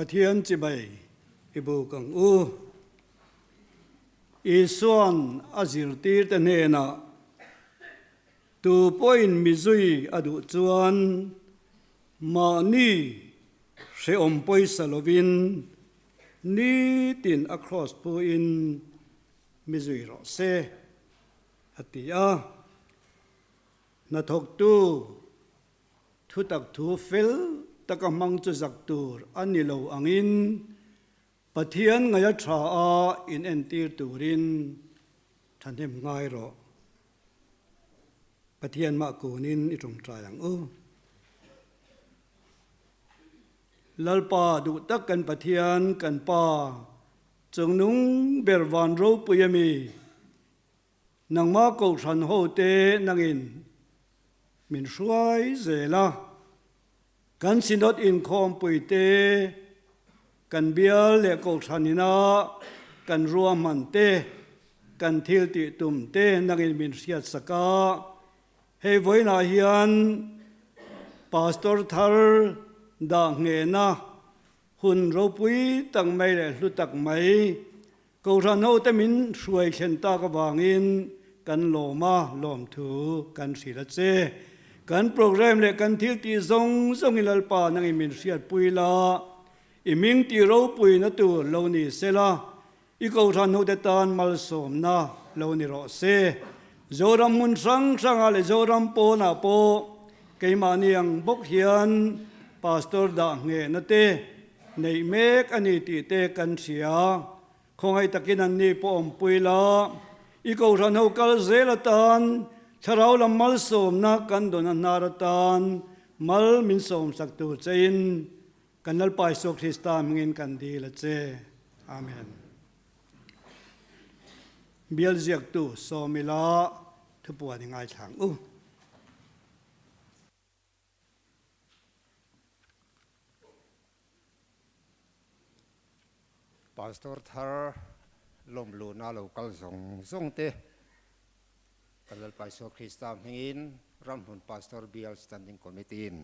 Pathian chi bai ibu kang u isuan azir tir te na tu point mizui adu chuan ma ni se om poi salovin ni tin across pu in mizui ro se atia na thok tu thu tak thu fel takamang chu zak tur anilo angin Pathian ngaya tha a in entir turin thanem ngai ro Pathian ma kunin itung trayang u lalpa du tak kan Pathian kan pa chungnung berwan ro puyami nangma ko than ho te nangin min hruai zela kan sinot in khom puite kan bial le ko thanina kan ruam man te kan thil ti tum te nangin min siat saka hei voina hian pastor thar da nge na hun ro pui tang mai le hlu tak mai ko than ho te min hruai khen ta ka wangin kan loma lom thu kan sila che kan program le kan thil ti zong zong ilal pa nangin min siat pui la iming ti ro pui na tu lo ni sela I ko than ho te tan mal som na lo ni ro se zoram mun sang sang ale zoram po na po keimani ang bok hian pastor da nge na te nei mek ani ti te kan sia khongai takin an ni po om pui la I ko than ho kal zela tan tharau lam mal som na kan don na ra tan mal min som sak tu chain kanal pai so Krista mingin kan di la che amen bial ziak tu so mila thupua ni ngai thang u pastor thar lom lu na lo kal zong te kanal pai so Krista mingin ram hun pastor bial standing committee in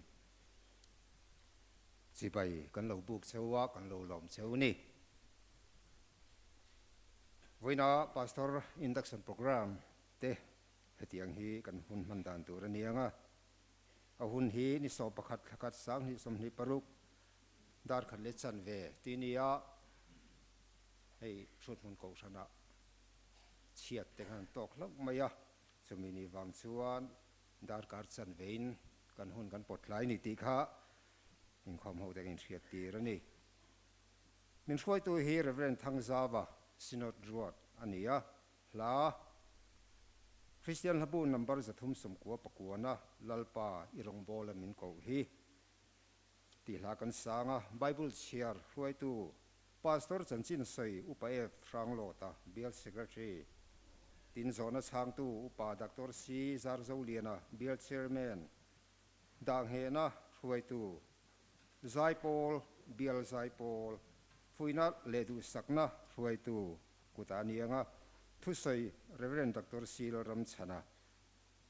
chỉ bay kan lo buk chewa kan lo lom cheu ni voina pastor induction program te hetiang hi kan hun man dan tur anianga a hun hi ni so pakhat khakat sang ni som ni paruk dar khan le chan ve tinia hei thut mun ko sana chiat te kan tok lak maya chumi ni wang chuan dar kar chan vein kan hun kan potlai ni ti kha in khom ho te in thiat ti rani min khoi tu hi reverend thang zawa sinot ruat ania la Christian habu number za thum som ko pakuana lalpa irong bola min ko hi ti la kan sanga bible share khoi tu pastor chanchin soi upa e frang lota bial secretary tin zona chang tu upa dr c zarzoliana bial chairman dang he na khoi tu Zaipol, Bial Zaipol, Fuina Ledu Sakna, Fuaitu, Kutanianga, Tusai, Reverend Dr. Silo Ramchana,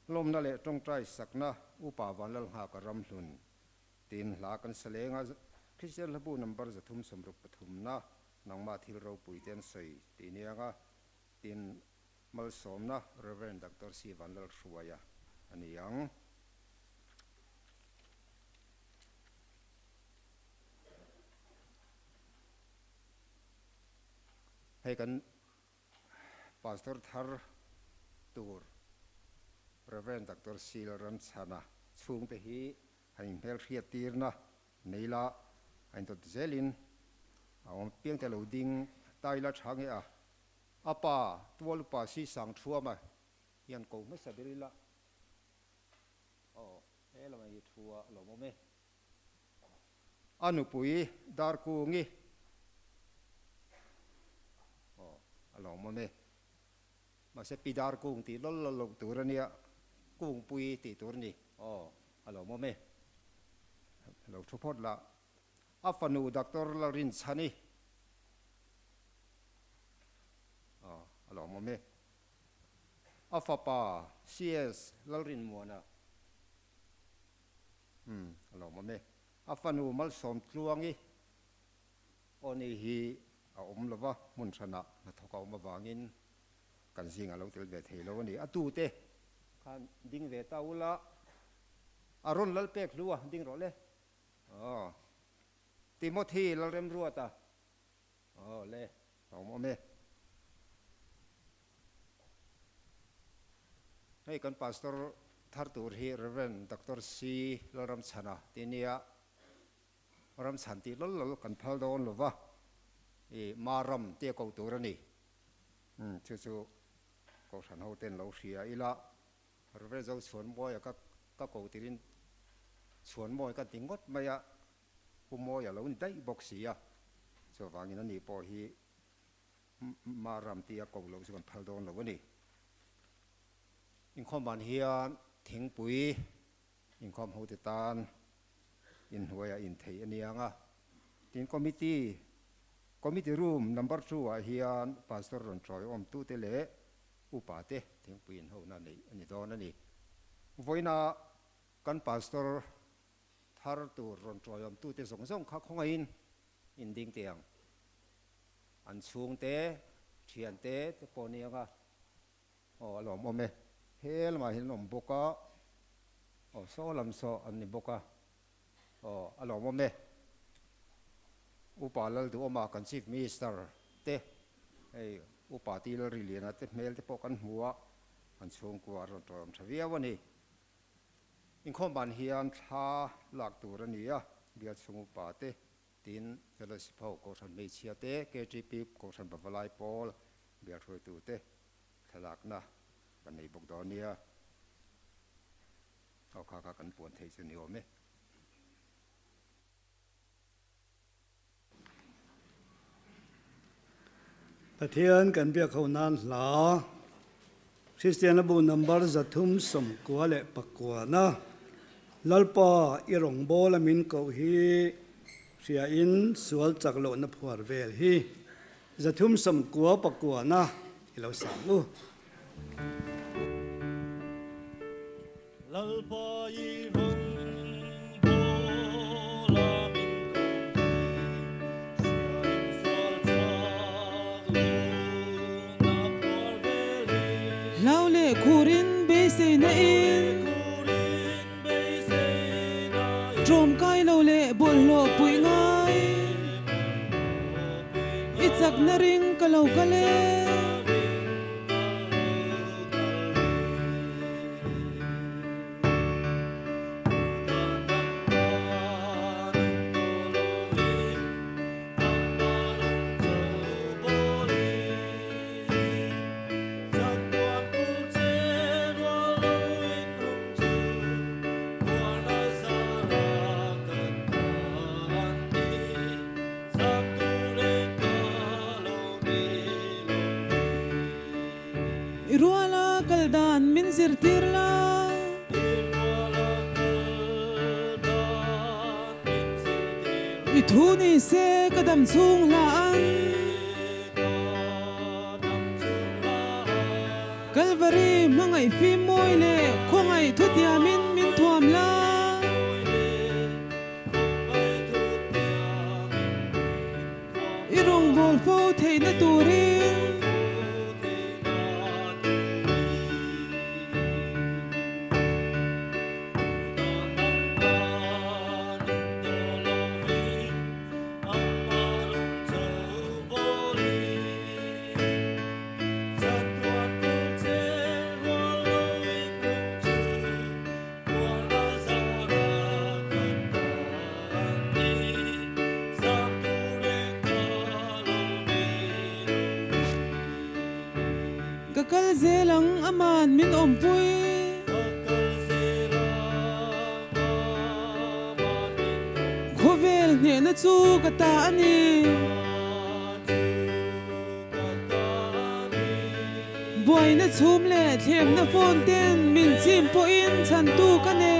Lomna Le Tong Trai Sakna, Upa Valal Haka Ramlun, Tin Lakan Salenga, Christian Labu number Zatum Samrup Patumna, Nangma Hilro Puiten Sai, Tinianga, Tin Malsomna, Reverend Dr. C. Vandal Shuaya, and Young. Hei kan pastor thar tur Reverend Dr. Sil Ramchana chung te hi hain hel riat tirna neila hain tot zelin awam piang te lo ding taila thange a apa tuol pa si sang thuama hian ko me sabirila hela mai thua lo mo me anu pui dar ku ngi alo mo me ma se pidar kung ti lol turania kung pui ti turni alo mo me lo thupot la afanu doctor larin chani alo mo me afapa cs larin mona alo mo me afanu mal som tluangi oni hi a lova mun sana na thokau ma wangin kan zinga lo tel ve thei lo ni atu te khan ding ve taula aron lal pek luwa ding ro le Timothy lal rem ruata le mo me hey kan pastor thar tur hi Reverend Dr. C laram chana tinia ram santi lol kan phal don lova e maram te ko turani chu ko san ho ten lo sia ila rve zo suan boy ka ko tirin suan boy ka tingot maya humo ya lo ni dai boxia so wangin ani po hi maram tia ko lo su kan phal don lo ni in khom ban hian thing pui in khom ho te tan in huaya in thei anianga tin committee room number 2 a hian pastor ron troi tu te le upa te thing puin ho na nei ani don ani voina kan pastor thar tur ron troi tu te song kha khonga in ding tiang an chung te thian te ponianga lom ome hel ma hin lom boka so lam so an ni boka alom me upalal du oma kan chief minister te ei upati lal riliana te mel te pokan huwa an chung kwa ron tom thavia wani in khom ban hian tha lak tur ania bia chung pa te tin fellowship ho ko san me chia te KGP ko san babalai pol bia thoi tu te thalak na kan nei bok donia au kha kan puan thei chu ni ome ta thian kan bia khau nan hla Christian bu number zathum som kwa le pakwa na lalpa irong bol min ko hi sia in sual chak lo na phuar vel hi zathum som kwa pakwa na ilo sangu lalpa irong kurin base na in drum kai lo le bol lo pui ngai ichak na ring kalau kale Iruala kaldan min sirtirla Ithuni se kadam chung laan Calvary mangai fi moile khongai thutia min thuam la Irong bol fo thei na turin Kakal zelang aman min ompui Khovel ne na chu kata ani Boy na chum le them na phone ten min chim po in chan tu ka ne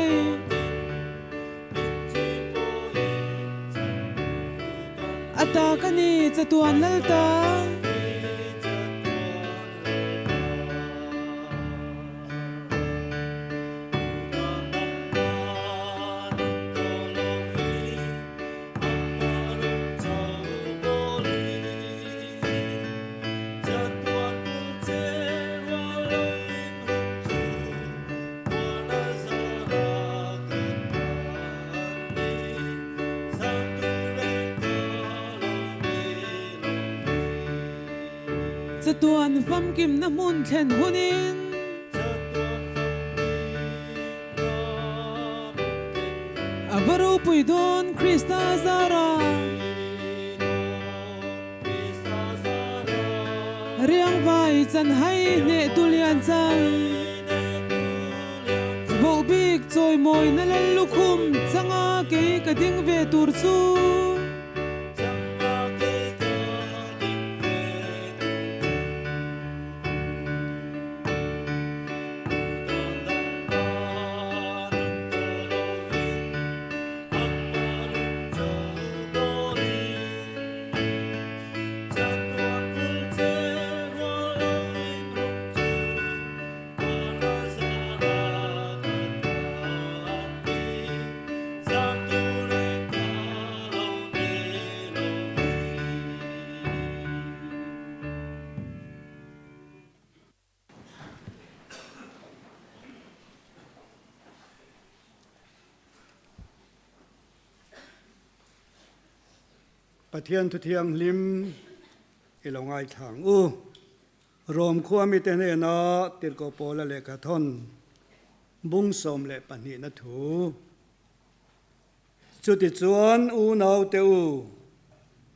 Ata ka ni chatuan lalta tuan fam kim na mun thlen hunin avaru pui don Krista zara riang vai chan hai ne tulian chang vo bik choi moi na lal lukhum changa ke ka ding ve tur chuประเทียนทุเทียงลิมอิลงไงทางอูรวมขั้วมีเตเนนาติดกโปละเลกะทอนบุ้งสมเลปันนีนัถูจุดติจวนอูนาวเตอู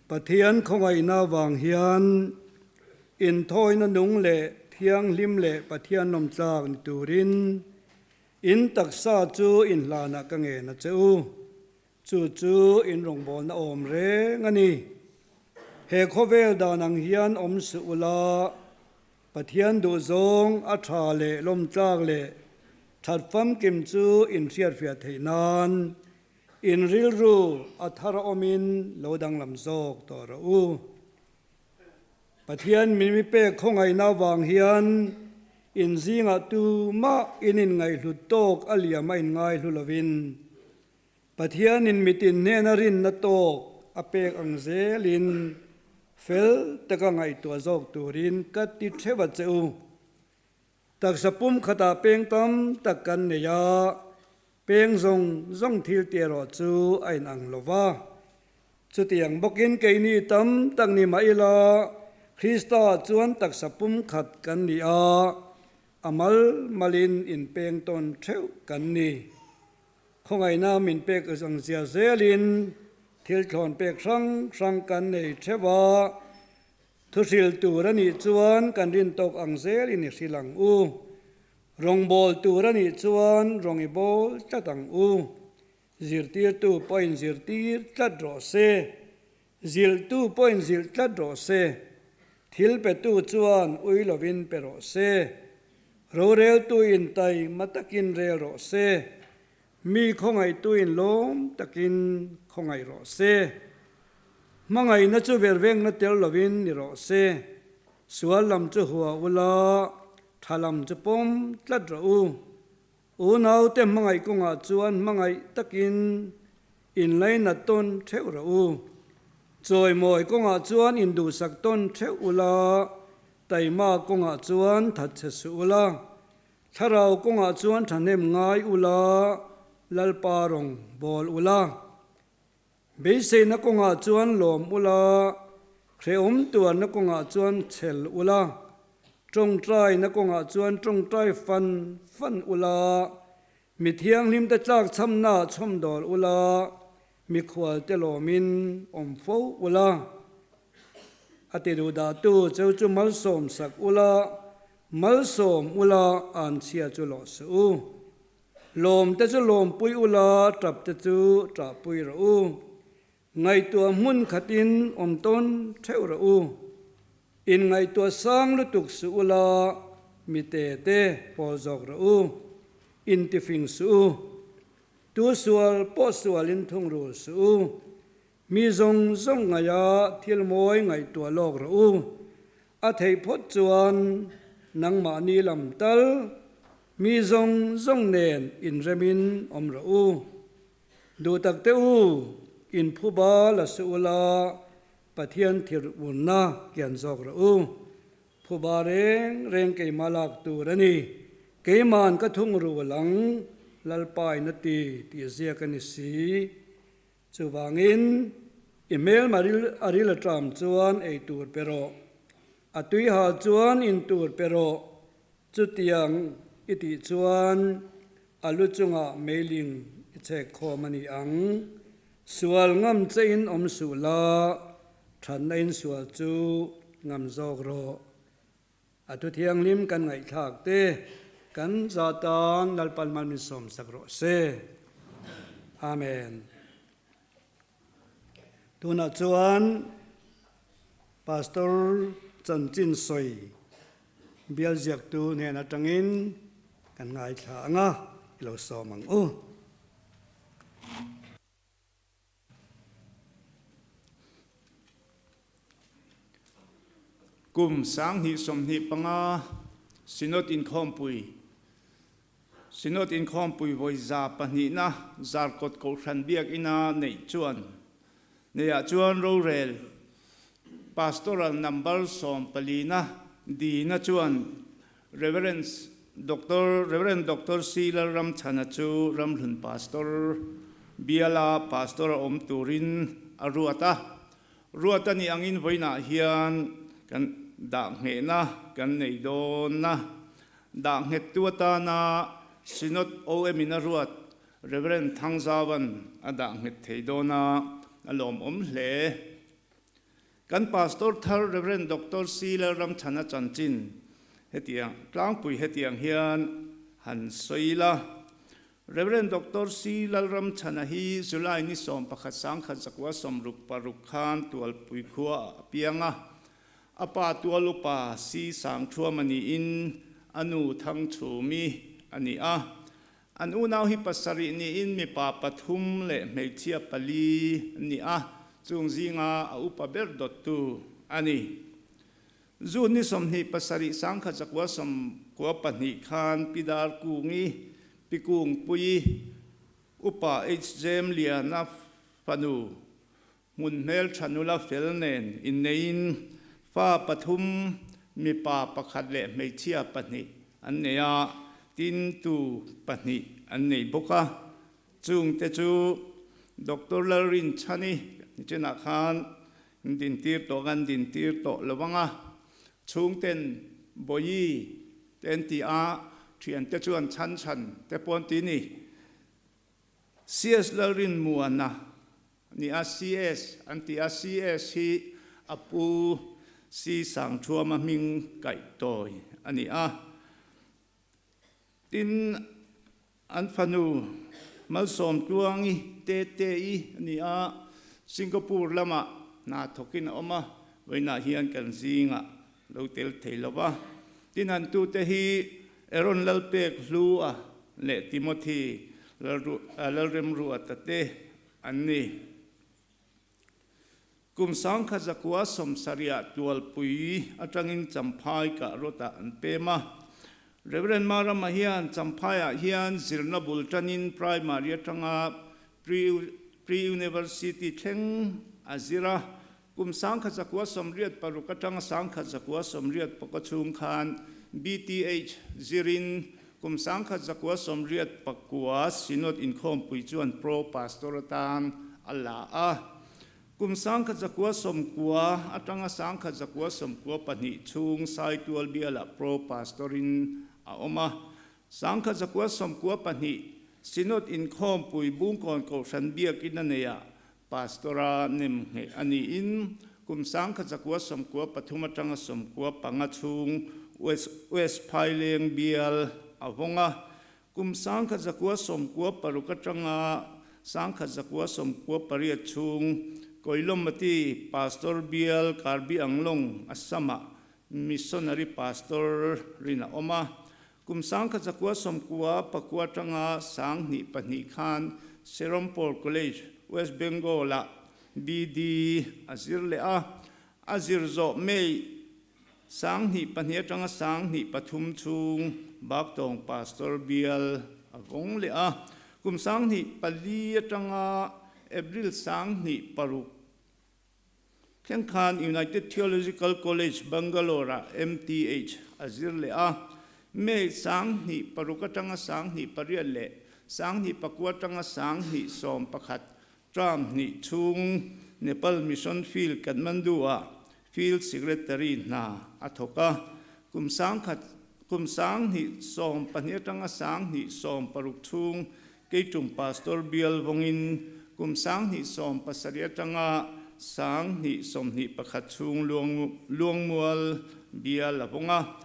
ประเทียนของไงนาวางเฮียนอินทอยนนุงเลเทียงลิมเลประเทียนนมจากนิตูรินอินตักซาจูอินลานักเงนะเจ้าจูอินรงบอลอมเรงนี่เฮโคเวลดานังเฮียนอมสุลาปะเทียนดูซงอัฐาเลลมจากเลถัดฟัมกิมจูอินเสียดเฟียเทนานอินริลรูอัฐารอมินโลดังลำโซกต่อรูปะเทียนมิเปกของไงนาวางเฮียนอินซิงอตูมาอินินไงหลุดโตกอเลียไม่ไงหลุลวินปะเทียนินมิตินเนนรินนโตกอเปกอังเซลินเฟลตะกังไอตัวโจกตูรินกัดติเทวเจ้าตักสปุ่มขตาเปงตอมตักกันเนียเปงทรงทิลเตียรอจูไอนังโลวาจุดอย่างบกินเกนีตอมตักนิมาอิลาคริสตาจวนตักสปุ่มขัดกันเนียอามัลมาลินอินเปงตนเทวกันนีคงไงน้ามินเปกสังเสียเซลินทิลถอนเปกสังกันในเทวาทุสิลตูรนิจวนกันรินตกอังเซลินสิลังอูรงบอลตูรนิจวนรงอีบอลจัดังอูซิลตีตูปอยน์ซิลตีจัดรอเซซิลตูปอยน์ซิลจัดรอเซทิลเปตูจวนอุยลวินเปรอเซโรเรลตูอินไตมาตะกินเรลรอเซมีของไอตุยนล้มตะกินของไอรอเซมังไอนัจูเวรเวงนัเตลลวินนิรอเซสวลลำจูหัวอุลาทาลำจูปมจัดรูอูนาวเต็มมังไอกงอาจวนมังไอตะกินอินไลนัดต้นเทวรูจอยมอยกงอาจวนอินดูสักต้นเทวอุลาไตมากงอาจวนทัดเชสุอุลาถ้าเรากงอาจวนทันเนมง่ายอุลาลัลปารองบอลอุลาเบสนักงอาจวนลมอุลาเครอมตัวนักงอาจวนเชลอุลาจงใจนักงอาจวนจงใจฟันอุลามีเทียงลิมตะจากช้ำหน้าช้ำดอลอุลามีขวดเตลมินอมฟูอุลาอติดูดาตูเจ้าจุมัลสมสักอุลามัลสมอุลาอันเชียจุลอสูลมแต่จะลมปุยอุลาจับแต่จูจับปุยรูไงตัวมุนขัดินอมต้นเทวรูอินไงตัวสร้างลุตุกสุอุลามิเตเตพอจอกรูอินติฟิงสูตัวสวลปอสวลินทงรูสูมีทรงไงยาทิลมวยไงตัวโลกรูอาเทยพดจวนนังมานีลำตัลมีทรงเนนอินเรมินอมรูดูตักเตอูอินผู้บาลสุลาปะเทียนทิรบุญนาเกียนจอกรูผู้บาเรงเกยมาลักตูรนีเกยมานก็ทุ่งรูหลังลัลปายนตีที่เสียกันสีจูวางินอิเมลมาริลตรามจวนไอตูดเปโร atui ha chuan in tur pero chutiang iti chuan alu chunga mailing che khomani ang sual ngam chein om sula than in sual chu ngam jok ro atu thiang lim kan ngai thak te kan zatan nalpal mal min som sakro se amen tuna chuan pastor chanchin soi bial ziak tu ne na tangin kan ngai tha anga ilo somang u kum sang hi som hi panga sinot in khom pui voi za pani na zar kot ko khan biak ina nei chuan neya chuan ro rel pastoral number som palina di na chuan reverend dr sila ram chana chu ram hlun pastor biala pastor om turin ruata ni angin voina hian kan da nge na kan nei don na da nge tuata na sinot om ina ruat reverend thangzawan ada nge theidona alom hle kan pastor thar reverend dr sila ram chana chanchin hetiang tlang pui hetiang hian han soila reverend dr sila ram chana hi zulai ni som pakhat sang khat zakwa som ruk paruk khan tual pui khuwa pianga apa tualupa si sang thuamani in anu thang chumi ani a anu nau hi pasari ni in mi pa pathum le meichia pali ni a chungzinga upa ber dot tu ani zu ni som ni pasari sang kha chakwa som ko pani khan pidar kungi pikung pui upa hm liana panu mun mel chanula felnen in nein fa pathum mi pa pakhat le meichia pani anneya tin tu pani annei boka chung te chu dr larin chani chena khan din tir to lawanga chung ten boyi ten ti a thian te chuan chan te pon ti ni cs larin muana ni a cs anti a cs hi apu si sang thuama ming kai toy ani a tin an fanu mal som tuangi te i ani a singapore lama na thokin oma weina hian kan zinga lotel theilowa tin an tu te hi eron lalpek hlua le timothy lalrem ruatate anni kum sang kha zakwa som saria tual pui atangin champhai ka rota an pema reverend mara mahian champhaya hian zirna bultanin primary atanga pre university theng azira kum sang kha zakwa som riat parukatang sang kha zakwa som riat pakachung khan bth zirin kum sang kha zakwa som riat pakwa sinot in khom pui chuan pro pastoratan alla a kum sang kha zakwa som kwa atanga sang kha zakwa som kwa pani chung sai tual biala pro pastorin a oma sang kha zakwa som kwa pani sinot in khom pui bung kon ko san biak inaneya pastora nim nge ani in kum sang kha zakwa som kwa pathuma tanga som kwa panga chung west phaileng bial avonga kum sang kha zakwa som kwa parukatanga sang kha zakwa som kwa pariat chung koilomati pastor bial karbi anglong asama missionary pastor rina oma kum sang kha zakwa som kwa pakwa tanga sang ni pani khan serompol college west bengal bd azir le a azir zo mei sang ni pani tanga sang ni pathum chung baktong pastor bial avong le a kum sang ni pali tanga April sang ni paruk Khan United Theological College Bangalore MTH azir le a me sang ni parukatanga sang ni parial le sang ni pakwatanga sang ni som pakhat tram ni chung Nepal Mission Field Kathmandu Field Secretary na athoka kumsang ni som paniatanga sang ni som paruk thung keitum pastor bial wongin kumsang ni som pasariatanga sang ni som ni pakhat chung luangmual bial awonga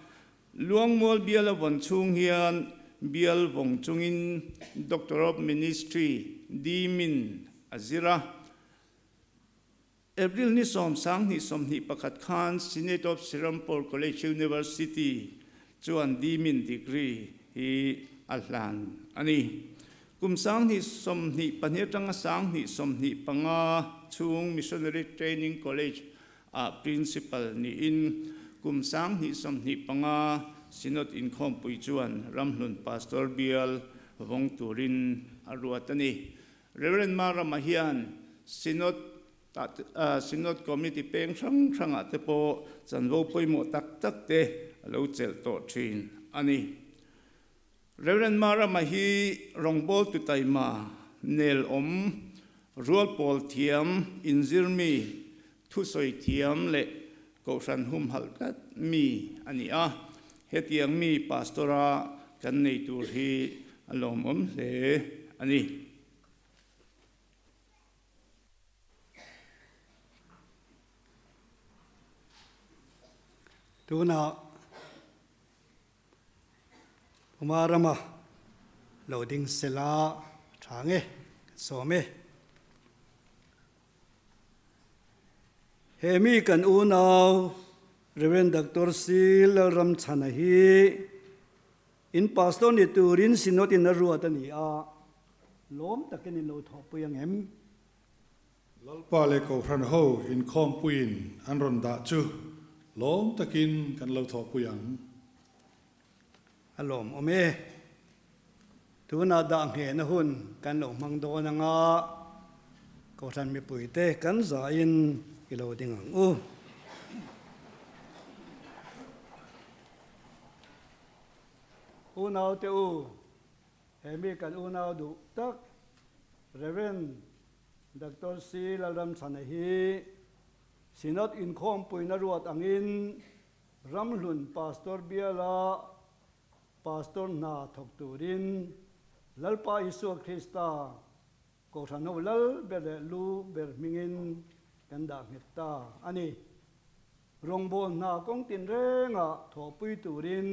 luangmual bial awon chung hian bial wong chungin Doctor of Ministry Dimin Azira April ni som sang ni som ni pakhat khan Senate of Serampore College University chuan Dimin degree hi alhan ani kumsang ni som ni paniatanga sang ni som ni panga chung Missionary Training College principal ni in kumsang ni som ni panga sinot in khompui chuan ramhlun pastor bial wong turin aruatani Reverend Mara Mahian sinot committee peng sang atepo chanwo poimo tak te lo chel to thin ani Reverend Mara Mahi rongbol tu taima nel rual pol thiam inzirmi thusoi thiam le kosan hum halkat mi ani a hetiang mi pastora kan nei tur hi alom le ani tuna umarama loading sela change some hemi kan unaw Reverend Dr. Sil Ram Chanahi in pastor ni turin sinot in ruatani a lom takin lo thopuyang em lalpa le ko hran ho in khom puin an ron da chu lom takin kan lo tho puyang alom ome tuna da nge na hun kan lo mang do na nga ko san mi puite kan za in ilo ding ang u unaw te u hemi kan unaw du tak Reverend Dr. C. Lam Chanahi sinot in khom puina ruat angin ramhlun pastor biala pastor na thokturin lalpa Isu Krista ko thano lal bele lu ber mingin kanda ngeta ani rongbol na kong tin renga thopui turin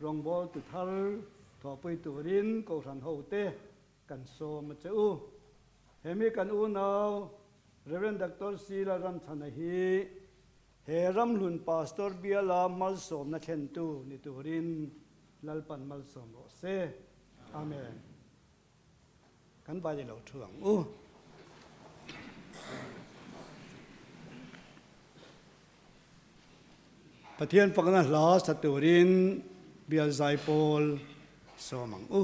rongbol tu thal thopui turin ko than hote kan so ma cheu hemi kan u naw Reverend Dr. Sila Ram Chanahi he ramhlun pastor biala malsom na thentu ni turin lalpan malsom ro se amen kan ba ji lo thuang u pathian pakna la saturin bial zai pol somang u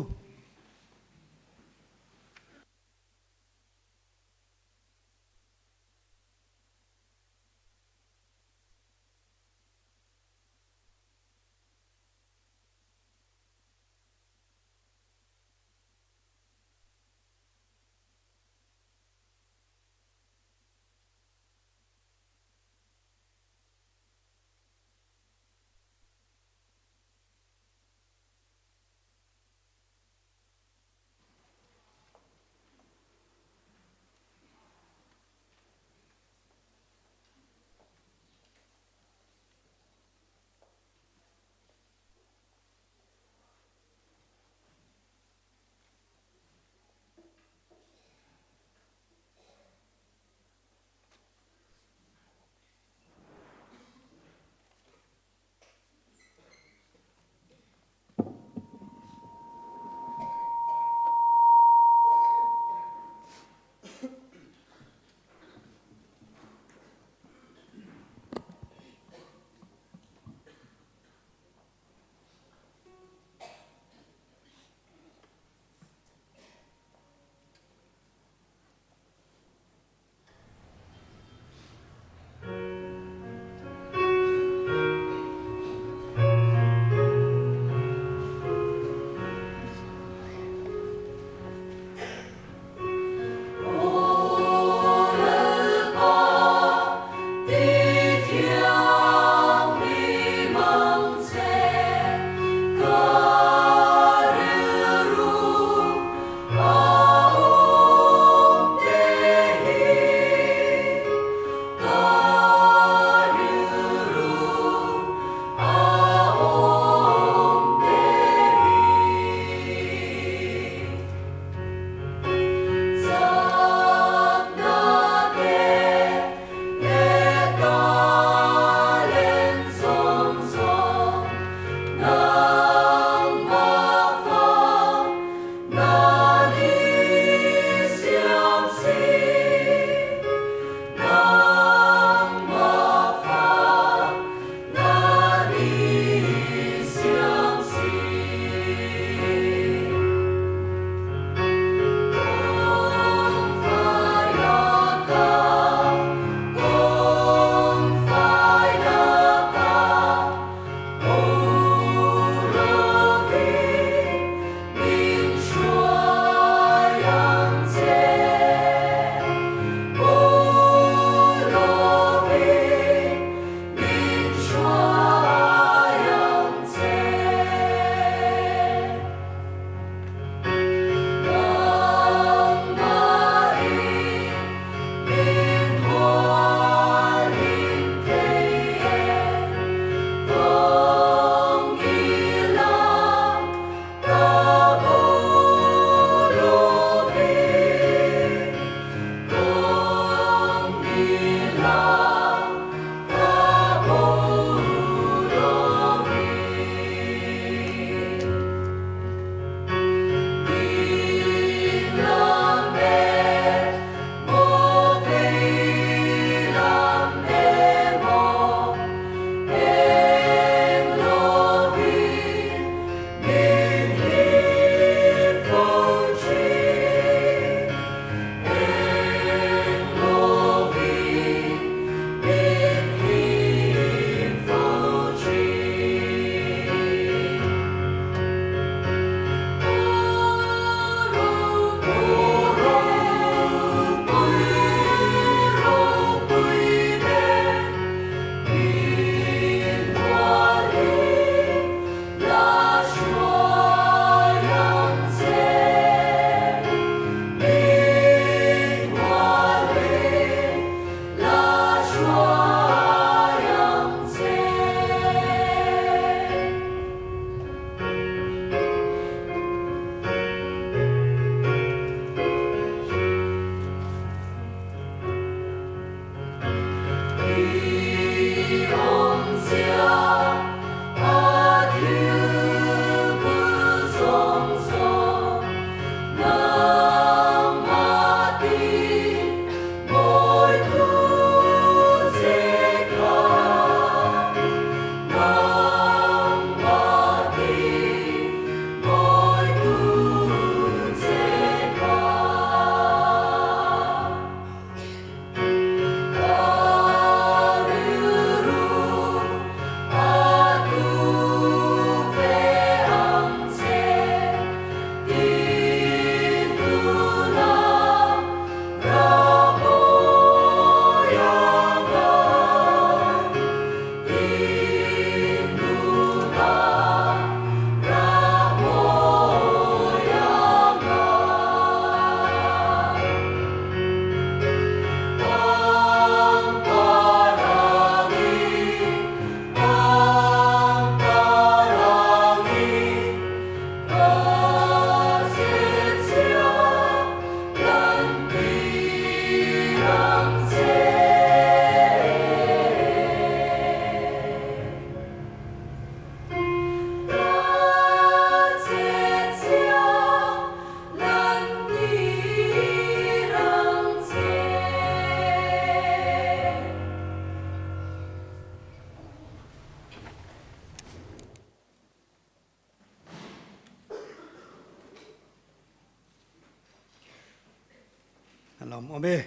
làm ôm bê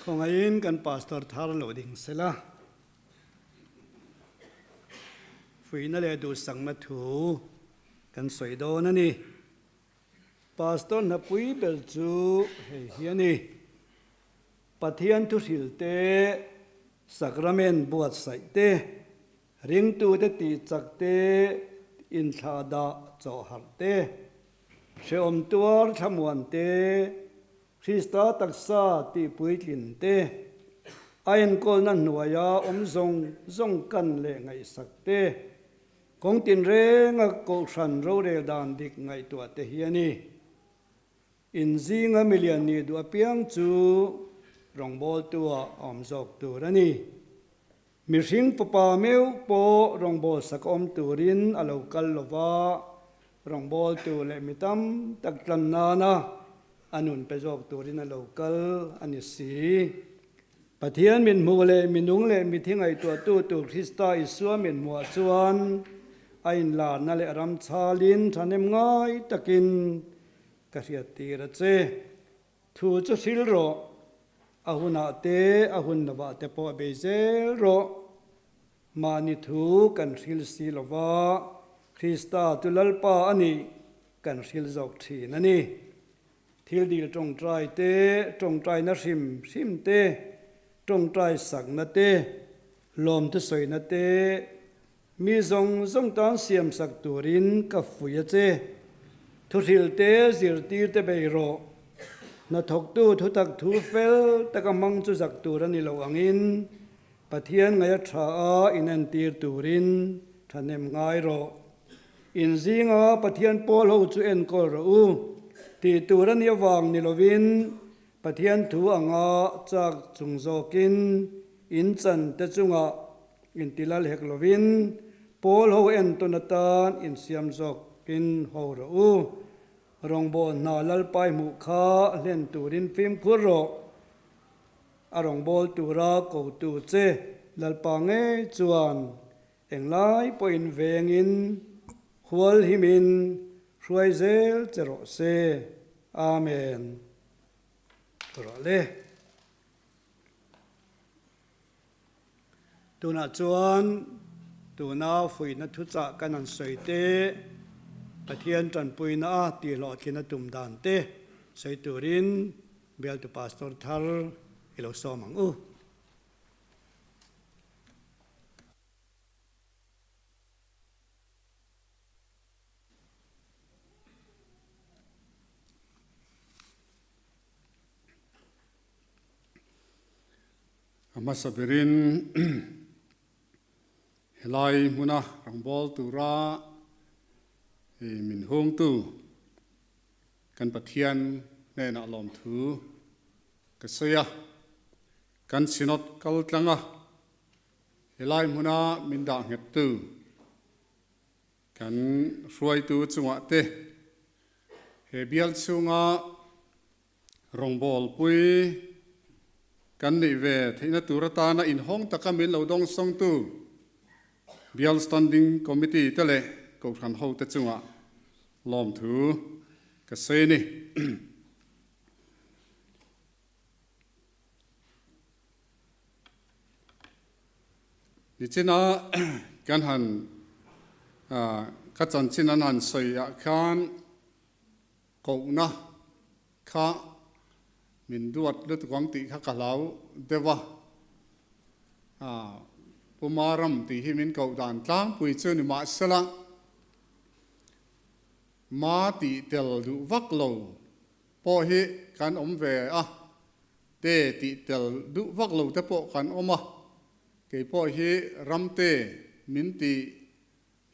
không ai in kan pastor thar lo ding sela phui na le du sang ma thu kan soi do na ni pastor na pui bel chu he hiani pathian tu sil te sakrament buat sai te ring tu te ti chak te in tha da cho har te she om tuar thamuan te Krista taksa ti puitlin te ain kol nan nuaya zong kan le ngai sak te kong tin re nga ko san ro re dan dik ngai tua te hiani in zinga million ni du apiang chu rong bol tua om zok tu rani mi sing papa meu po rong bol sak om turin alo kal lova rong bol tu le mitam tak tlan na na anun pe jok turin a local ani si pathian min mu le minung le mi thingai tu Krista isua min mua chuan ain la na le ram chalin thanem ngai takin ka riat ti ra che thu chu sil ro ahuna te ahun nawa te po be zel ro mani thu kan sil si lova Krista tulalpa ani kan sil jok thin ani thil dil trong trai na sim te trong trai sak na te lom te soi na te mi zong tan siam sak turin ka fuya che thu thil te zir tir te be ro na thok tu thu tak thu fel ta ka mang chu zak tur ani lo angin pathian ngaya tha a in an tir turin thanem ngai ro in zinga pathian pol ho chu en kol ro u ti turan yawang nilovin pathian thu anga chak chungzokin in chan te chunga in tilal hek lovin pol ho en tonatan in siam zok kin ho ro u rongbo na lal pai mu kha len turin phim khur ro arong bol tura ko tu che lal pa nge chuan englai point vengin hual himin Ruai zel chero se amen role tuna chuan tuna fui na thu cha kanan soi te pathian tran pui na ti lo thina tum dan te sei turin bel tu pastor thar ilo somang u Amasabirin helai muna rangbol tura min hong tu kan pathian ne na lom thu kasaya kan sinot kal tlanga helai muna min da nget tu kan ruai tu chunga te he bial chunga rangbol pui kan ni ve theina turata na in hong takamin lo dong song tu bial standing committee tele ko khan ho te chunga lom thu ka se ni ni china kan han ka chan chin an han soi ya khan ko na kha min duat lut kwang ti kha kalau dewa pumaram ti himin kau dan tlang pui chu ni ma sala ma ti tel du vak lo po hi kan om ve te ti tel du vak lo te po kan oma ke po hi ram te min ti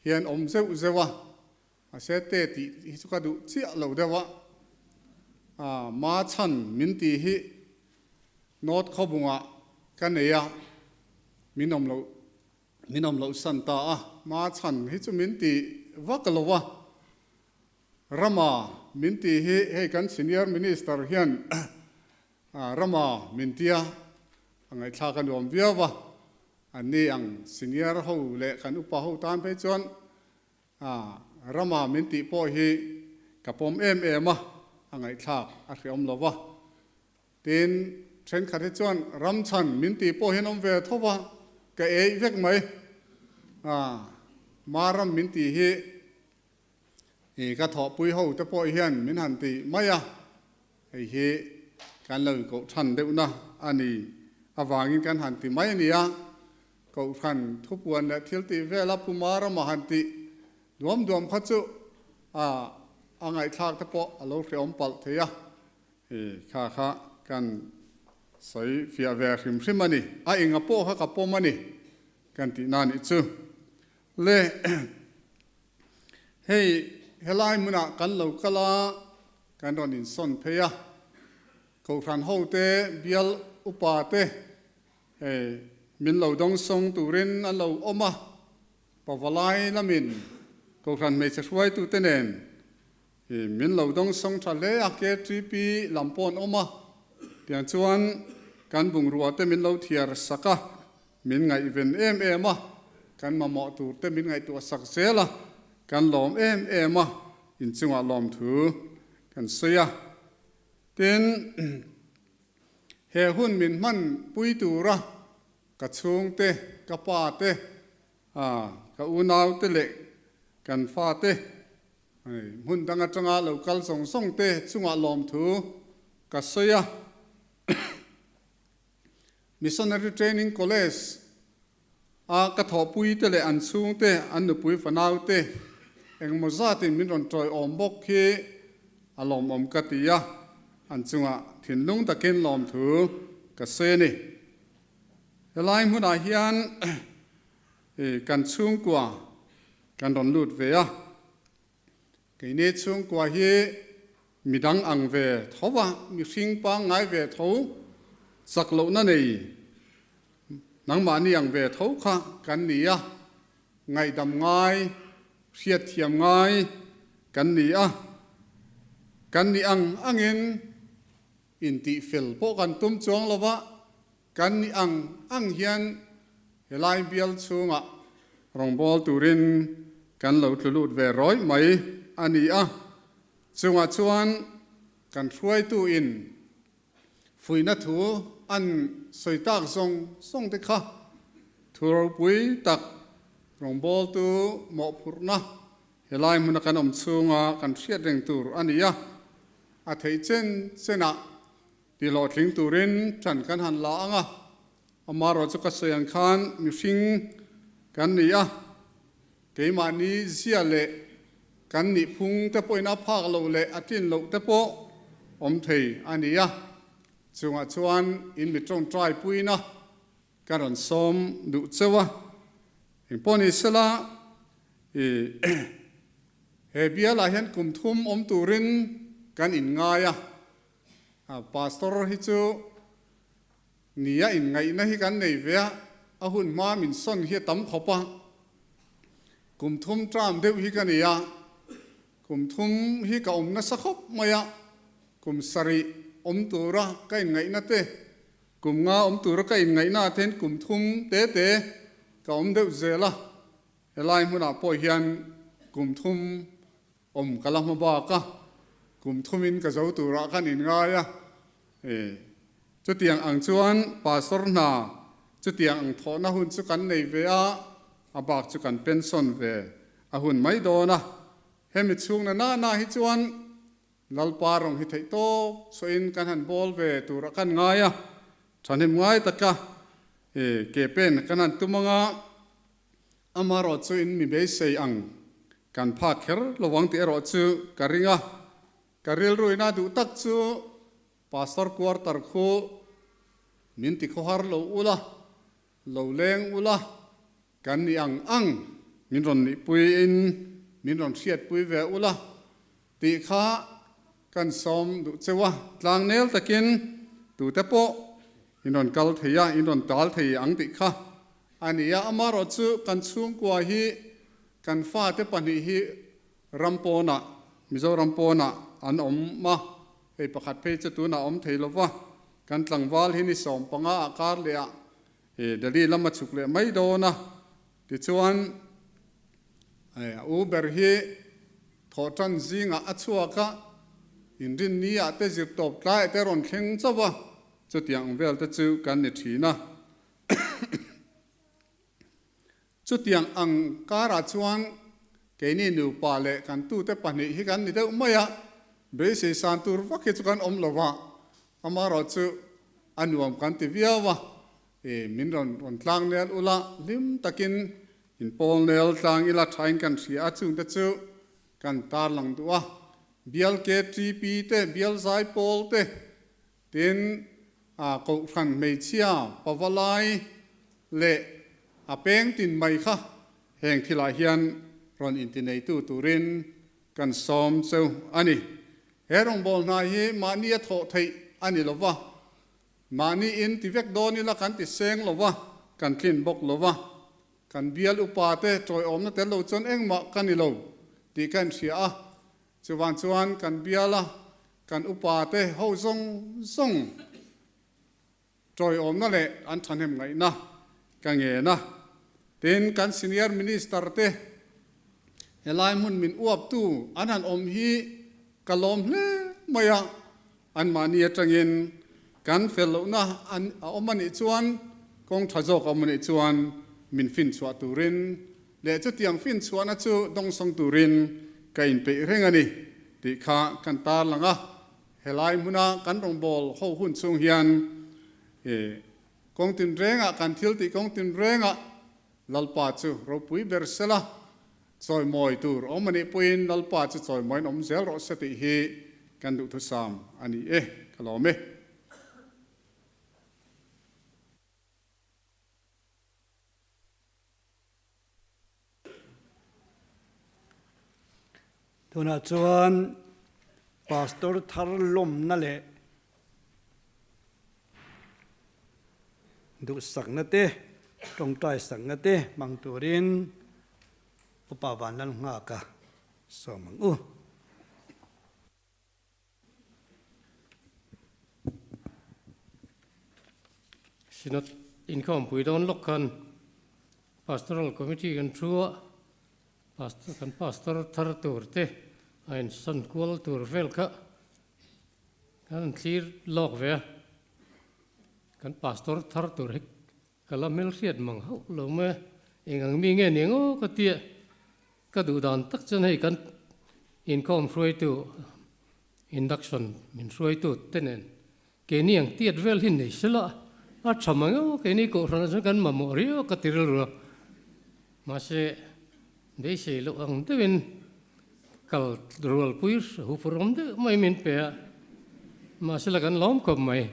hian om zeu zewa ase te ti hi chu ka du chia lo dewa ma chan min ti hi not khobunga kaneya minom lo santa ma chan hi chu min ti vakalowa rama min ti hi he kan senior minister hian rama min tia angai thla kan rom viawa ani ang senior ho le kan upa ho tan pe chon รามามินติโปฮีกับผมเอ็มอังไงทากอาเรียมลวะตีนเช่นขัดจวนรำชันมินติโปฮีนอมเวทวะก็เอเวกไหมมารำมินติฮีก็ถอปุยหูจะโปเฮียนมินหันติไม่ไอ้ฮีการเลิกก็ทันเดียวนะอันนี้อวางินการหันติไม่เนี่ยก็ทันทุบวันและทิลติเวลาปุมารำมหันติรวมพัจุอังไงทากตะโปอโลเรียมปัลเทียข้ากันใส่เฟียเวริมริมันนี่อิงอโปข้ากับโปมันนี่กันตินานิจูเล่เฮ้เฮลัยมุนะกันเหลากะลากันโดนอินส่วนเพียเขาทันหูเตเบียลอุปาเตมินเหลาดงทรงตุรินอันเหลาอมาปะวลายละมินเขาทันไม่ช่วยตุเตเนนมินเหลาดงทรงทะเลอาเกตรีปีลำปอนอมาเดียนชวนกันบุงรัวเตมินเหลาเทียร์สักะมินไงอีเวนเอ็มกันมาเหมาะตูเตมินไงตัวสักเซละกันหลอมเอ็มอินจังหวะหลอมถือกันเสียเต็นเฮหุ่นมินมันปุยตูระกระชงเตกระปาเตกระอุนาวเตเล็กกันฟ้าเตหุ่นตั้งจังหวะเหล่ากัลส่งเตจังหวะหลอมถือกระเสีย Missionary Training College กระถอปุยเตเลอันสูงเตอันนุปุยฝนาวเตเองมซาติมินรอนจอยอมบกเฮอารมณ์อมกติยาอันจังหวะถิ่นลุงตะเกินลอมถือกระเซนี่ลายมุนาฮิอันกันสูงกว่ากันรอนลุดเวียกินเนสูงกว่าเฮมีดังอังเวทว่ามีสิ่งปังไงเวทสักโลนั่นเองนังมานี่อังเวทค่ะกันนี่ไงดำไงเสียเทียมไงกันนี่กันนี่อังเงินอินติฟิลพวกกันตุ้มจวงละวะกันนี่อังเฮียนเฮลายเบียลชูงรองบอลตูรินกันเหล่าทะลุเวร้อยไหมอันนี้จังหวะชวนกันช่วยตู้อินฟุยนัทูอันสวยตากส่งเด็กค่ะทัวร์ปุยตักรองบอลตูหมอพูนะเฮลายมันกันอมชูงกันเชียดเร่งตูร์อันนี้อาทิตย์เช่นที่หลอดลิงตูรินฉันกันหันหลังอามารอจุกเสียงขันมิชิงกันนี่เกี่ยมานี้เสียเละกันนี่พุงแต่ปอยนับภาคเราเละอาทิตย์เราแต่ปออมเทยอันนี้จังหวะชวนอินมิตรงใจปุยนะการสมดุเจ้าวะเห็นปอนี่สละเฮเบียลาเห็นกุมทุ่มอมตูรินกันอินง่ายพาสตอร์ฮิจูนี่อินง่ายนะฮิกันในเวียหุ่นมามินส่วนเฮียตั้มขบะกุมทุ่มตรามเดวฮิกันนี่กุมทุ่มฮิกะอมนัสขบมายกุมสรีอมตูระก็อินง่ายนะเตกุมงาอมตูระก็อินง่ายนะเทนกุมทุ่มเตก็อมเดวเซละเฮลัยมุนาปอยเฮียนกุมทุ่มอมกะลามบากะกุมทุ่มินกะเจ้าตูระกันอินง่ายจุดเตียงอังชวนปาสรนาจุดเตียงอังทอนะหุ่นจุกันในเวียอาบากจุกันเป็นส่วนเวหุ่นไม่โดนะเฮมิชุงน่าฮิจวนลัลปารองฮิไทโตสวยนกันหันบอลเวตูระกันง่ายฉันเห็นง่ายตะกะเกเป็นกันหันตุมังอามารอจุอินมีเบสเซอังกันพาเคอร์ระวังที่รอจูการิงการิลรุยนาดูตักจูพาสตอร์ควอร์ตาร์คูมินติโคฮาร์โลอุละโลเลงอุละกันนี่อังมินรอนนี่ปุยอินมินรอนเชียดปุยเวอุละตีข้ากันสมดูเจวะกลางเนลตะกินดูเตโปอินรอนกัลเทียอินรอนตัลเทียอังติข้าอันนี้อามารอจูกันซุงกว่าฮีกันฟ้าเตปันฮีรัมโปนะมิโซรัมโปนะอันอมมาประคัดเพจตัวน่ะอมเทลวะกันตั้งวาลหินิสอมปังอาการเลียเดลีลำมาฉุกเลยไม่โดนนะที่ชวนอูเบอร์ฮี thọ trăn zinga achua ka in rin ni a te zir top tlai te ron khleng chawa chu tiang vel te chu kan ni thina chu tiang ang kara chuan ke ni nu pa le kan tu te pani hi kan ni deuh maya be se san tur vakhe chu kan om lova amaro chu anuam kan ti viawa min ron tlang nel ula lim takin in pol nel tlang ila thain kan ria chung te chu kan tar lang duwa bial ke tp te bial zai pol te tin a ko khan mei chia pawalai le a peng tin mai kha heng thila hian ron intinei tu turin kan som cheu ani herong bol na hi mani a tho thei ani lova mani in tivek doni la kan ti seng lova kan thin bok lova kan bial upa te troi om na te lo chon eng ma kan ni lo ti kan sia a chuan kan biala kan upa te ho zong troi om na le an thanem ngai na ka nge na tin kan senior minister te helai mun min uap tu anan om hi kalom hle maya an mani atangin kan fello na an omani chuan kong thajok omani chuan min fin chwa turin le chu tiang fin chwa na chu dong song turin kain pe rengani ti kha kan tar langa helai muna kan rong bol ho hun chung hian kong tin renga kan thil ti kong tin renga lalpa chu ro pui bersela choi moi tur omani puin lalpa chu choi moi om zel ro sati hi kan du thu sam ani kalome tuna chuan pastor thar lom na le du sak na te tong tai sak na te mang turin upa van lan nga ka so mang u Sinot income puidon lokhan pastoral committee kan thua pastor thar tur te ein son kual tur vel ka kan clear lok ve kan pastor thar tur hik kala mel riat mang ho lo me engang mi nge ningo ka tia ka du dan tak chan hei kan income froi tu induction min froi tu tenen ke niang tiat vel hin nei sela a thamang ke ni ko ran kan mamori ka tiril ro ma se để xây lúc ông tới bên cầu ruột puir hụp rồng đó mấy miền bè mà sẽ là cái lõm của mày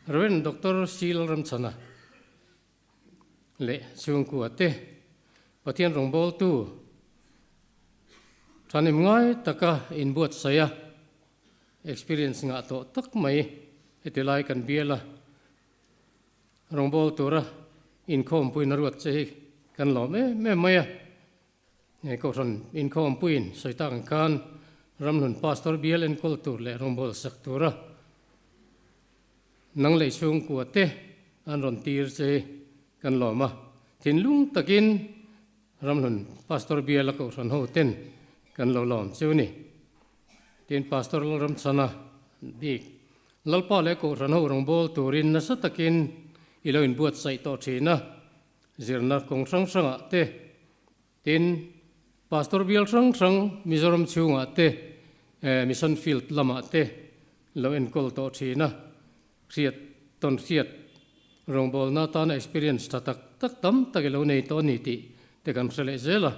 rồi doctor Sil Ramchana lệ xuông của tê và thiên rồng bol tu thanh em ngay taka in buat saya experience ngã to tak mày itu lai kan biela rồng bol tu ra income puin ruột chơi kan lo me maya này câu chuyện income puin soi tăng kan ram nun pastor biel en kultur le rombol saktura nang le chung của te an ron tir chơi kan lo ma thin lung takin ram nun pastor biel câu chuyện ho ten kan lo lom chu ni tin pastor ram sana dik lalpa le câu chuyện ho rombol turin na sa takin iloin buat sai to thina zirna kong sang sang te tin pastor biel sang mizoram chunga te mission field lama te lo en kol to thina riat ton riat rongbol na tan experience tak tam takelo nei to ni ti te kan sele zela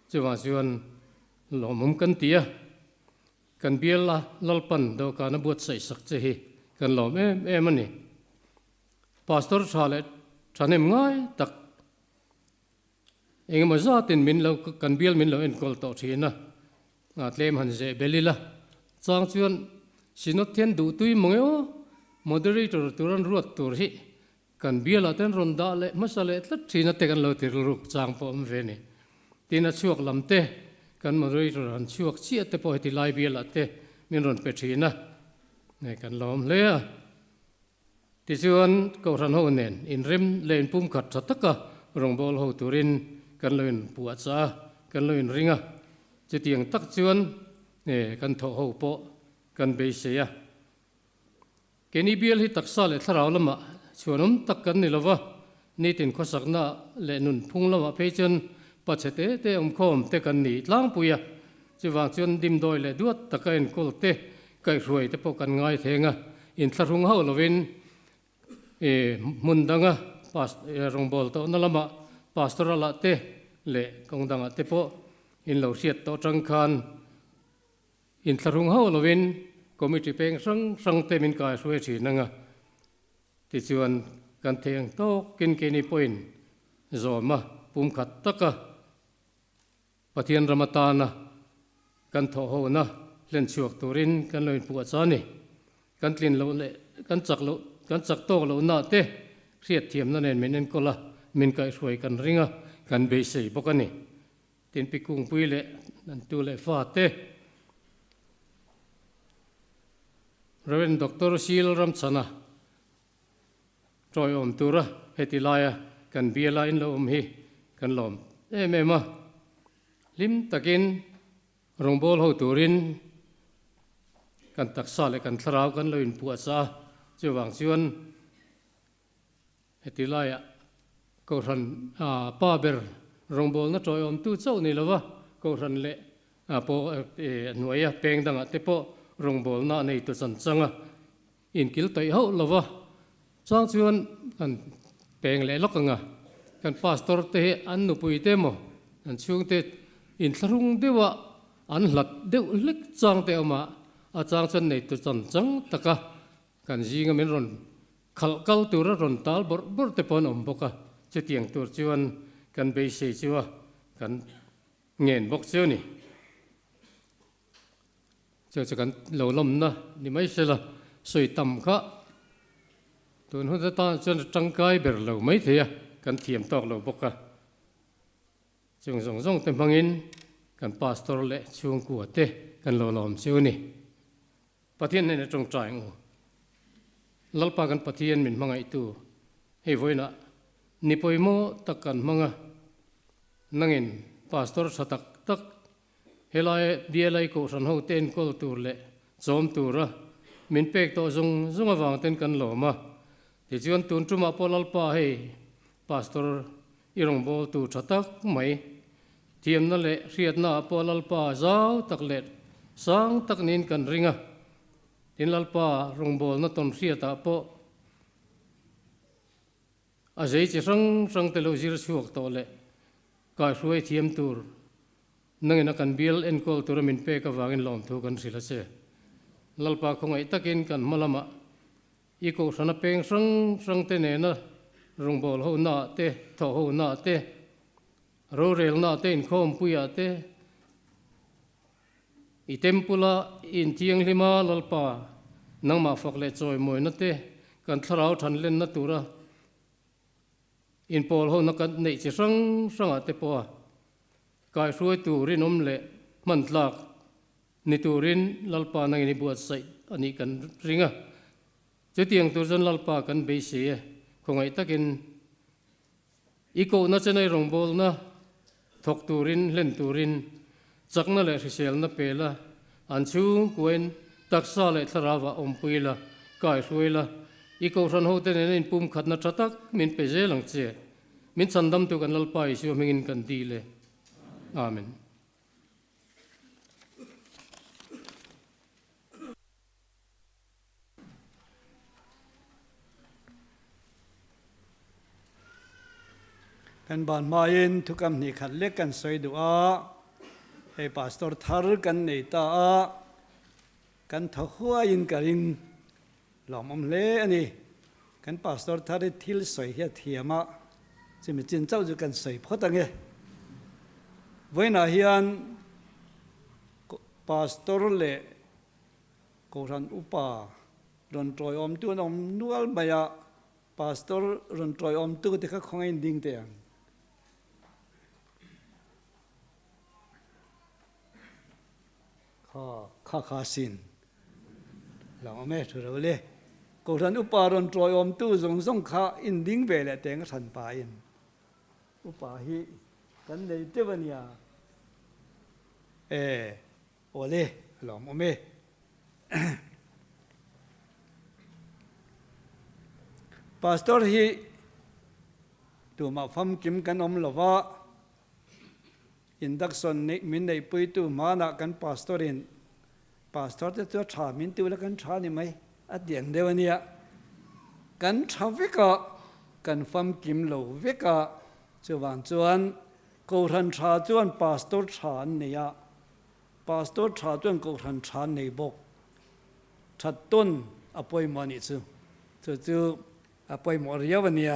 chuwa chuan lo mum kan tia kan biel la lalpan do kana buat sai sak che hi kan lo me mani pastor chale chanem ngai tak engemaw zatin min lo kan bial min lo en kol to thina atlem han je belila chang chuan sinot thian du tui mongeo moderator turan ruat tur hi kan biala ten ron da le masale tlat thina te kan lo tir ruk chang pom ve ni tina chuak lamte kan moderator han chuak chia te po ti lai biala te min ron pe thina ne kan lom le ti chuan ko ran ho nen in rem len pum khat thataka rongbol ho turin kan loin puat sa kan loin ringa chu tiang tak chuan kan tho ho po kan be se ya keni bial hi taksa le tharau lama chuanom tak kan ni lova ni tin khosakna le nun phung lama pe chun pachete te khom te kan ni tlang puya chuwang chun dim doi le duat takain kol te kai ruai te po kan ngai thenga in tharung ho lovin mundanga pas rongbol to nalama pastoral te le kongdanga te po in lo siat to tangkhan in tharung ho lovin committee peng sang te min kai suai chi nanga ti chuan kan theng to kin keni point zoma pum khat taka pathian ramatana kan tho ho na len chuak turin kan loin pu achani kan tlin lo le kan chak to lo na te riat thiam na nen men kola min kai suai kan ringa kan be sei bokani tin pikung pui le nan tu le fa te Reverend Dr. Sil Ramchana troi om tura hetilaya kan biela in lo hi kan lom emema lim takin rongbol ho turin kan taksa le kan tharau kan loin puasa chuwang chuan hetilaya ko ran pa ber rongbol na troi om tu chau ni lova ko ran le po nuaya peng danga te po rongbol na nei to chan changa in kil toi ho lova chang chuan kan peng le lokanga kan pastor te an nu pui te mo an chung te in tharung dewa an hlat deuh lek chang te oma a chang chan nei to chan chang taka kan jinga men ron kal tura ron tal bor te pon om boka che tiang tur chuan kan be se chuwa kan ngen bok chu ni cho kan lo lom na ni mai se la soi tam kha tun hu ta chuan tangkai ber lo mai thia kan thiam tok lo boka chung zong te mangin kan pastor le chung ku te kan lo lom chu ni pathian ne trong trai ngo lalpa kan pathian min mangai tu he voina ni poimo takan manga nangin pastor satak tak helai bielai ko san ho ten kol tur le chom tura min pek to zong awang ten kan lo ma ti chuan tun tuma polalpa he pastor irong bol tu thatak mai thiam na le riat na polalpa zau tak le sang tak nin kan ringa tin lalpa rongbol na ton riata po a zei chi sang te lo zir chuak to le ka ruai thiam tur nangena kan bial en kol tur min pe ka wangin lom thu kan sila se lalpa khongai takin kan malama iko sana peng sang te ne na rongbol ho na te tho ho na te ro rel na te in khom puya te i tempula in tiang lima lalpa nangma fakle choi moi na te kan tharau than len na tura in pol ho na kan nei chi sang ate po kai suai turin le man tlak ni turin lalpa nang ni buat sai ani kan ringa chu tiang tur zon lalpa kan be se khongai takin iko na chenai rongbol na thok turin len turin chakna le risel na pela an chung kuen taksa le tharawa ompuila kai suila iko ran ho te ne in pum khatna thatak min pe je lang che min chandam tu kan lalpa isu mingin kan di le amen kan ban main thukam ni khat le kan soi dua he pastor thar kan nei ta kan thakhuwa in karing lomom le ani kan pastor thar thil soi he thiama chimi chin chau ju kan soi photange voina hian pastor le koran upa ron troi om tu nom nual maya pastor ron troi om tu te kha khongai ding te ang kha sin la me thuro le koran upa ron troi om tu zong kha in ding ve le teng than pa in upa hi กันเลยเจ้าวันยาโอเล่หลอมโอเมพาสตอร์ฮีตัวมาฟังกิมกันอมลวะอินดักสันนี่มินในปุยตัวมาหนักกันพาสตอร์จะตัวชามินตัวแล้วกันชานี่ไหมอัดเดียนเดียวเนี่ยกันชาวิกะกันฟังกิมโลวิกะจวนจวนกูทันชาจวนพาสตอร์ชาเนี่ยพาสตอร์ชาจวนกูทันชาในบกชัดต้นอภัยมันนี่จู่อภัยมรยาวันเนี่ย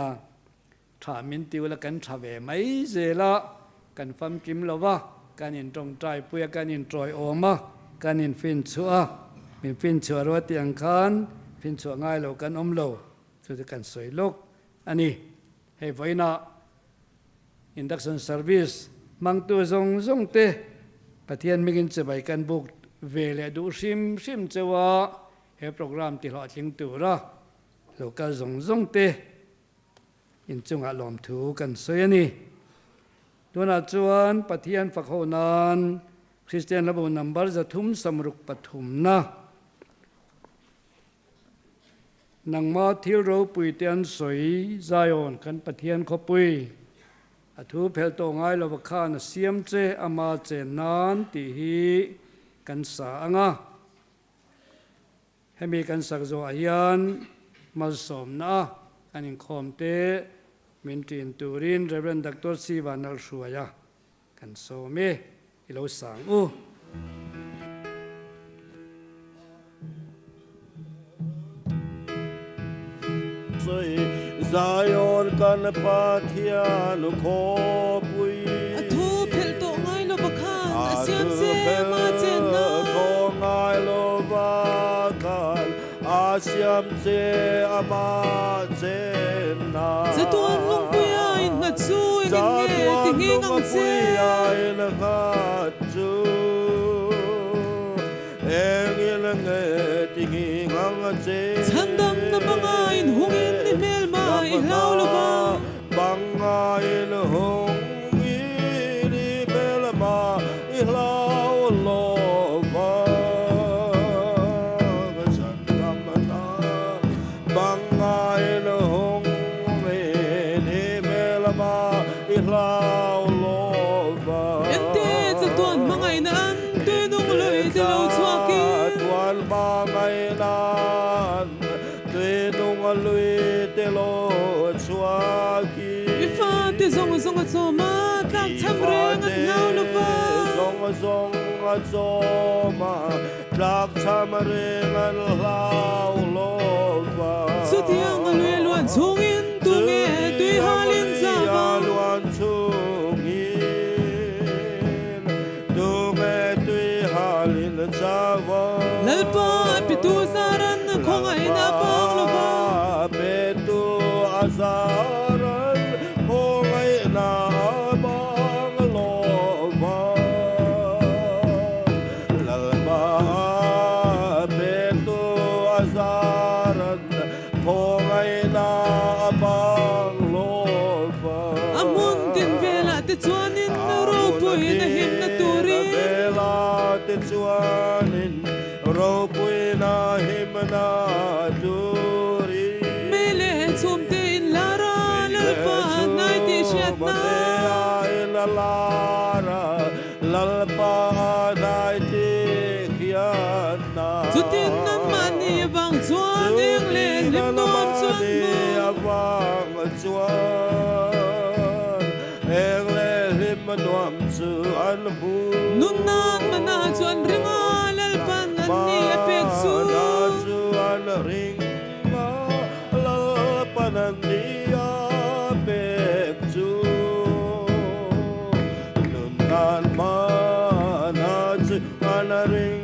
ชามินติวละกันชาเวไม่เจละกันฟังกิมโลวะกันอินตรงใจปุยกันอินตรอยออกมากันอินฟินชัวมีฟินชัวรัวเตียงคันฟินชัวง่ายโลกันอมโลสุดกันสวยโลกอันนี้ให้ไว้นะinduction service มังตัวทรงเตะปะเทียนไม่กินจะไปกันบุกเวลาดูชิมจะว่าให้โปรแกรมที่หล่อทิ้งตัวละโลกันทรงเตะอินจงอารมณ์ถูกันสวยนี่ตัวนัดจวนปะเทียนฝักโหนานคริสเตียนระบุนัมเบอร์จะทุ่มสมรุกปฐุมนะนังมาที่เราปุยเตียนสวยใจอ่อนกันปะเทียนเขาปุยอธุเพลโตง่ายเราบักข้านเสียมเจอามาเจนานติฮีกันสางะให้มีกันสักโจอายันมาสมนะอันนี้คอมเตมินตินตูรินเรเวนดักตอร์ซีวานัลชัวยากันโซเมอิโลสังอูZion kan pathian kho pui Thu phel to ngai lo bakhan asiam se ma chen na ko ngai lo ba kan asiam se ama chen na za tuan long puya in nga chu in nge tingi ngang se in nga chu engil nge tingi ngang che chandam na mga in hungin ni mel ma ilaw lo ba bangain hong ini belma ilaw lo ba sandamana bangain hong ini belma ilaw lo ba ente za tuan mga in an te nong loi de lo chwaki tuan bangain an te nong lui te lo chwaki ifa te zong zo ma tak cham reng an law lo ba zong ma tlak cham reng an lao lo ba su tiang a lue luan chung in tu nge tui halin za ba luan chung in tu nge tui halin za ba lalpa pitu saran khong ai na pang lo ba petu azaran khong ai na bang lo ba lalba petu azaran khong ai na bang lo ba amun din vela te chuan in ro pui na him na turi vela te chuanin ro pui na him na turi mele chum te in lara lalpa ngai ti shat na lalpa nai ti khiana chutin nan mani bang chuan eng le lim nom chuan mo vang chuan eng le lim nom chuan bu nun nan mana chuan ringa lalpan an ni apek su chuan ring lalpan an ni apek chu nun nan mana chuan ring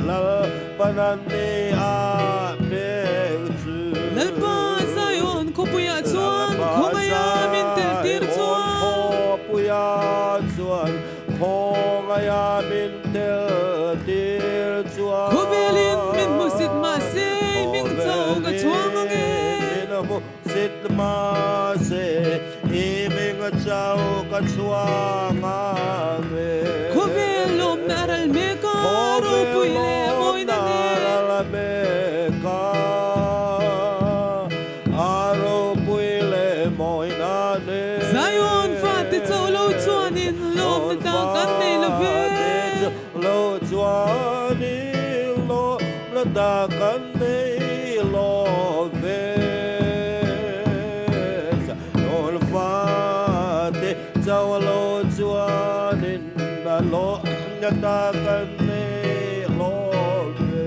lalpan an ni apek chu lalpa sayon ko puya chuan khomaya min tel tir chuan puya chuan khongaya min tel tir chuan khovelin min musit ma se ming chau ga chuang nge min musit ma se i ming ka chau ka chuanga ve Ko ve lom na ral me ka ro pui le moi na ne la me ka aro pui le moi na ne Zion fa te chau lo chuan in lom na ta kan nei lo ve lo chuani lo na ta kan nei lo ve ol fa te chau lo chuanin na lo na ta kan nei lo ve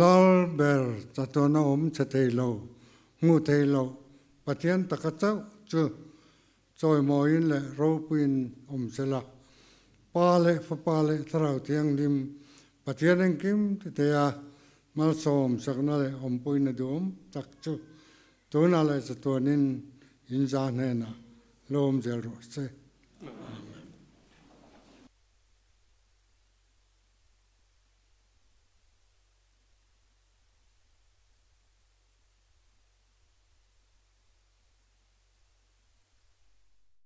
lal ber tatona cha thei lo ngu thei lo pathian takachau chu choi moin le ro puin sela pale fa pale tharau tiang lim pathian ang kim te ya mal som sakna le puin na dum tak chu tuna le cha tonin in za ne na lom zel ro se